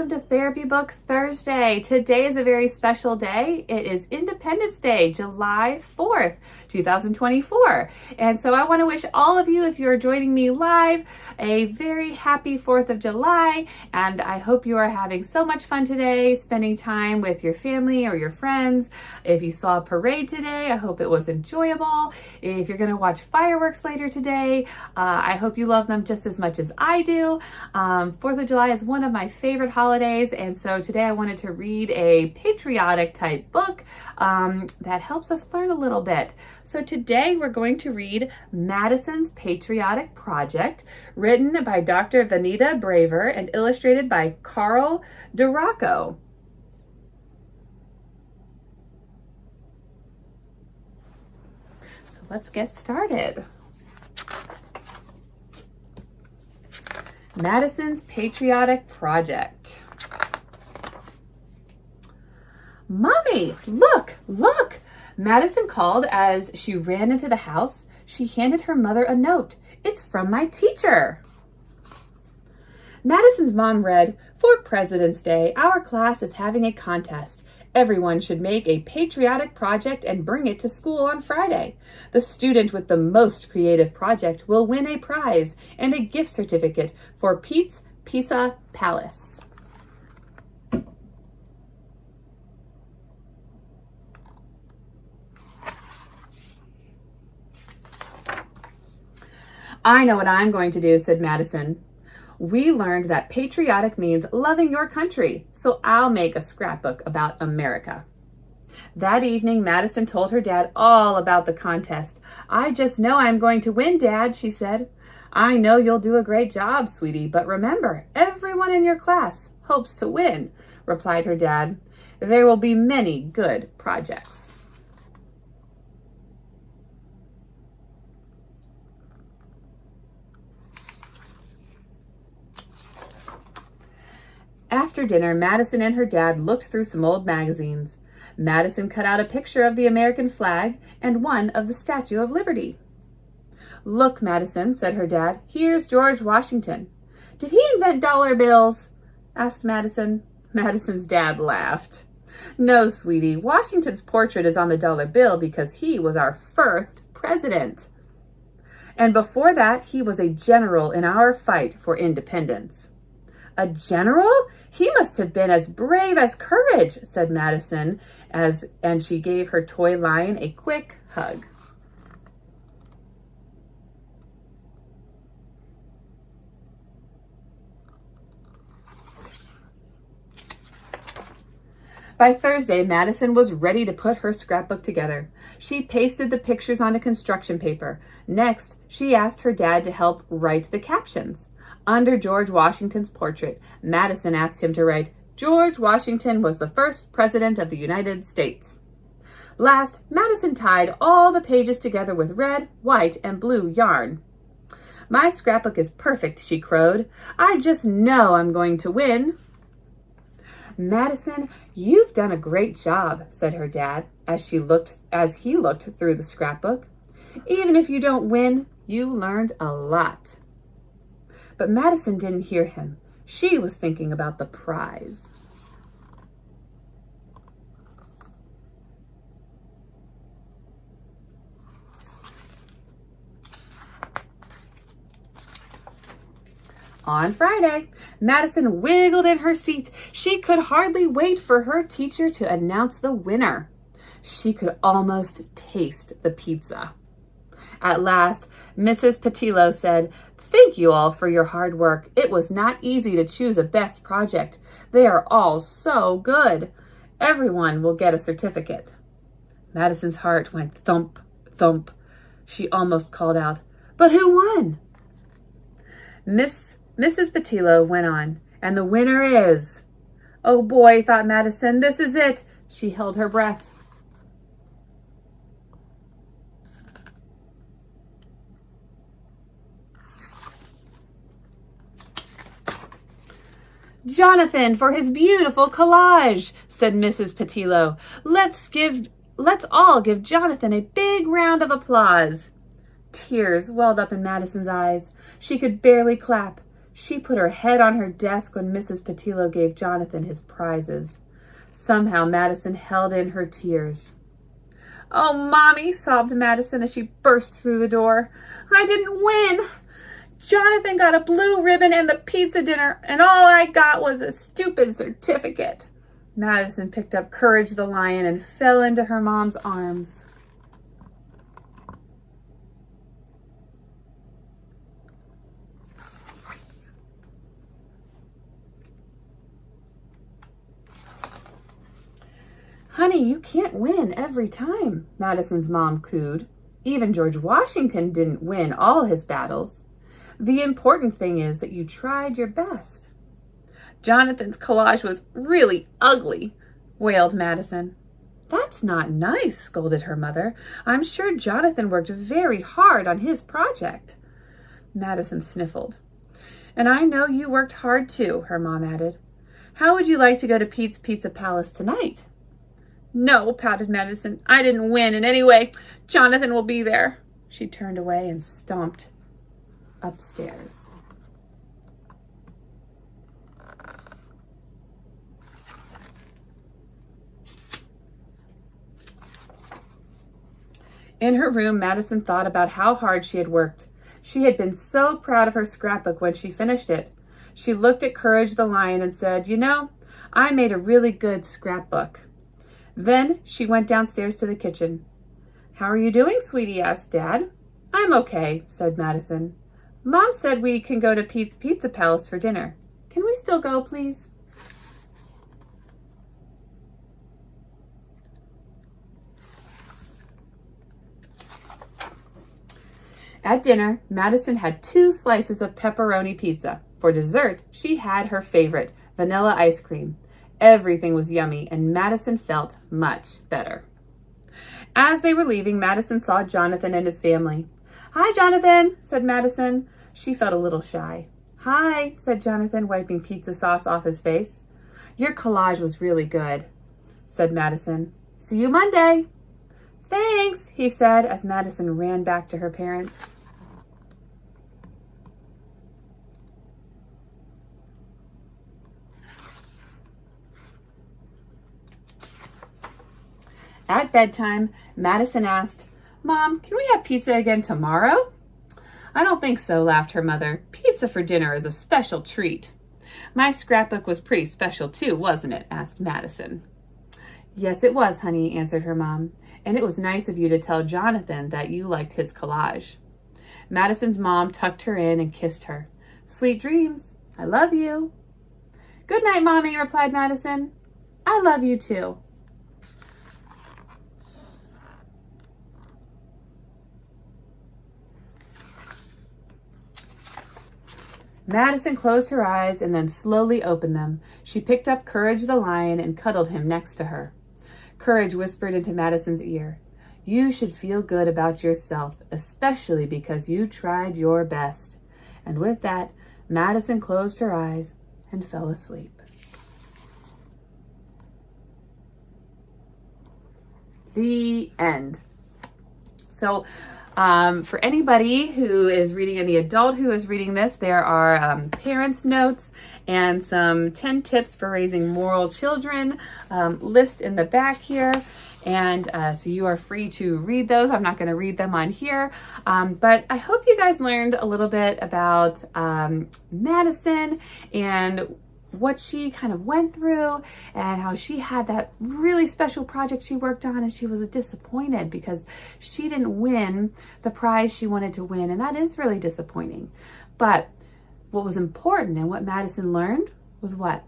welcome to Therapy Book Thursday. Today is a very special day. It is Independence Day, July 4th, 2024. And so I want to wish all of you, if you're joining me live, a very happy 4th of July. And I hope you are having so much fun today, spending time with your family or your friends. If you saw a parade today, I hope it was enjoyable. If you're going to watch fireworks later today, I hope you love them just as much as I do. 4th of July is one of my favorite holidays, and so today I wanted to read a patriotic type book that helps us learn a little bit. So today we're going to read Madison's Patriotic Project, written by Dr. Vanita Braver and illustrated by DiRocco. So let's get started. Madison's Patriotic Project. "Mommy, look, look!" Madison called as she ran into the house. She handed her mother a note. "It's from my teacher." Madison's mom read, "For President's Day, our class is having a contest. Everyone should make a patriotic project and bring it to school on Friday. The student with the most creative project will win a prize and a gift certificate for Pete's Pizza Palace." "I know what I'm going to do," said Madison. "We learned that patriotic means loving your country, so I'll make a scrapbook about America." That evening, Madison told her dad all about the contest. "I just know I'm going to win, Dad," she said. "I know you'll do a great job, sweetie, but remember, everyone in your class hopes to win," replied her dad. "There will be many good projects." After dinner, Madison and her dad looked through some old magazines. Madison cut out a picture of the American flag and one of the Statue of Liberty. "Look, Madison," said her dad, "here's George Washington." "Did he invent dollar bills?" asked Madison. Madison's dad laughed. "No, sweetie, Washington's portrait is on the dollar bill because he was our first president. And before that, he was a general in our fight for independence." "A general? He must have been as brave as courage," said Madison, and she gave her toy lion a quick hug. By Thursday, Madison was ready to put her scrapbook together. She pasted the pictures onto construction paper. Next, she asked her dad to help write the captions. Under George Washington's portrait, Madison asked him to write, "George Washington was the first president of the United States." Last, Madison tied all the pages together with red, white, and blue yarn. "My scrapbook is perfect," she crowed. "I just know I'm going to win." "Madison, you've done a great job," said her dad as he looked through the scrapbook. "Even if you don't win, you learned a lot." But Madison didn't hear him. She was thinking about the prize. On Friday, Madison wiggled in her seat. She could hardly wait for her teacher to announce the winner. She could almost taste the pizza. At last, Mrs. Patillo said, "Thank you all for your hard work. It was not easy to choose a best project. They are all so good. Everyone will get a certificate." Madison's heart went thump, thump. She almost called out, "But who won?" Mrs. Patillo went on, "And the winner is..." "Oh boy," thought Madison, "this is it." She held her breath. "Jonathan for his beautiful collage," said Mrs. Patillo. Let's all give Jonathan a big round of applause." Tears welled up in Madison's eyes. She could barely clap. She put her head on her desk when Mrs. Patillo gave Jonathan his prizes. Somehow Madison held in her tears. "Oh, Mommy," sobbed Madison as she burst through the door. "I didn't win. Jonathan got a blue ribbon and the pizza dinner, and all I got was a stupid certificate." Madison picked up Courage the lion and fell into her mom's arms. "Honey, you can't win every time," Madison's mom cooed. "Even George Washington didn't win all his battles. The important thing is that you tried your best." "Jonathan's collage was really ugly," wailed Madison. "That's not nice," scolded her mother. "I'm sure Jonathan worked very hard on his project." Madison sniffled. "And I know you worked hard too," her mom added. "How would you like to go to Pete's Pizza Palace tonight?" "No," pouted Madison. "I didn't win, and anyway, Jonathan will be there." She turned away and stomped upstairs. In her room, Madison thought about how hard she had worked. She had been so proud of her scrapbook when she finished it. She looked at Courage the lion and said, "You know, I made a really good scrapbook." Then she went downstairs to the kitchen. "How are you doing, sweetie?" asked Dad. "I'm okay," said Madison. "Mom said we can go to Pete's Pizza Palace for dinner. Can we still go, please?" At dinner, Madison had 2 slices of pepperoni pizza. For dessert, she had her favorite, vanilla ice cream. Everything was yummy, and Madison felt much better. As they were leaving, Madison saw Jonathan and his family. "Hi, Jonathan," said Madison. She felt a little shy. "Hi," said Jonathan, wiping pizza sauce off his face. "Your collage was really good," said Madison. "See you Monday." "Thanks," he said as Madison ran back to her parents. At bedtime, Madison asked, "Mom, can we have pizza again tomorrow?" "I don't think so," laughed her mother. "Pizza for dinner is a special treat." "My scrapbook was pretty special too, wasn't it?" asked Madison. "Yes, it was, honey," answered her mom. "And it was nice of you to tell Jonathan that you liked his collage." Madison's mom tucked her in and kissed her. "Sweet dreams. I love you." "Good night, Mommy," replied Madison. "I love you too." Madison closed her eyes and then slowly opened them. She picked up Courage the lion and cuddled him next to her. Courage whispered into Madison's ear, "You should feel good about yourself, especially because you tried your best." And with that, Madison closed her eyes and fell asleep. The end. So, for anybody who is reading, any adult who is reading this, there are parents' notes and some 10 tips for raising moral children list in the back here. And so you are free to read those. I'm not going to read them on here, but I hope you guys learned a little bit about Madison and what she kind of went through and how she had that really special project she worked on, and she was disappointed because she didn't win the prize she wanted to win, and that is really disappointing. But what was important and what Madison learned was what?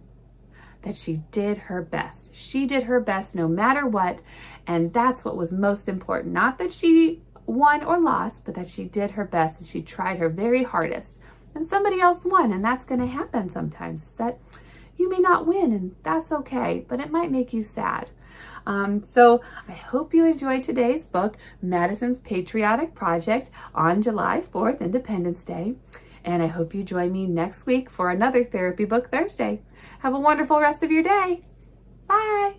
That she did her best. She did her best no matter what, and that's what was most important. Not that she won or lost, but that she did her best and she tried her very hardest. And somebody else won, and that's going to happen sometimes. That you may not win, and that's okay, but it might make you sad. So I hope you enjoyed today's book, Madison's Patriotic Project, on July 4th, Independence Day. And I hope you join me next week for another Therapy Book Thursday. Have a wonderful rest of your day. Bye.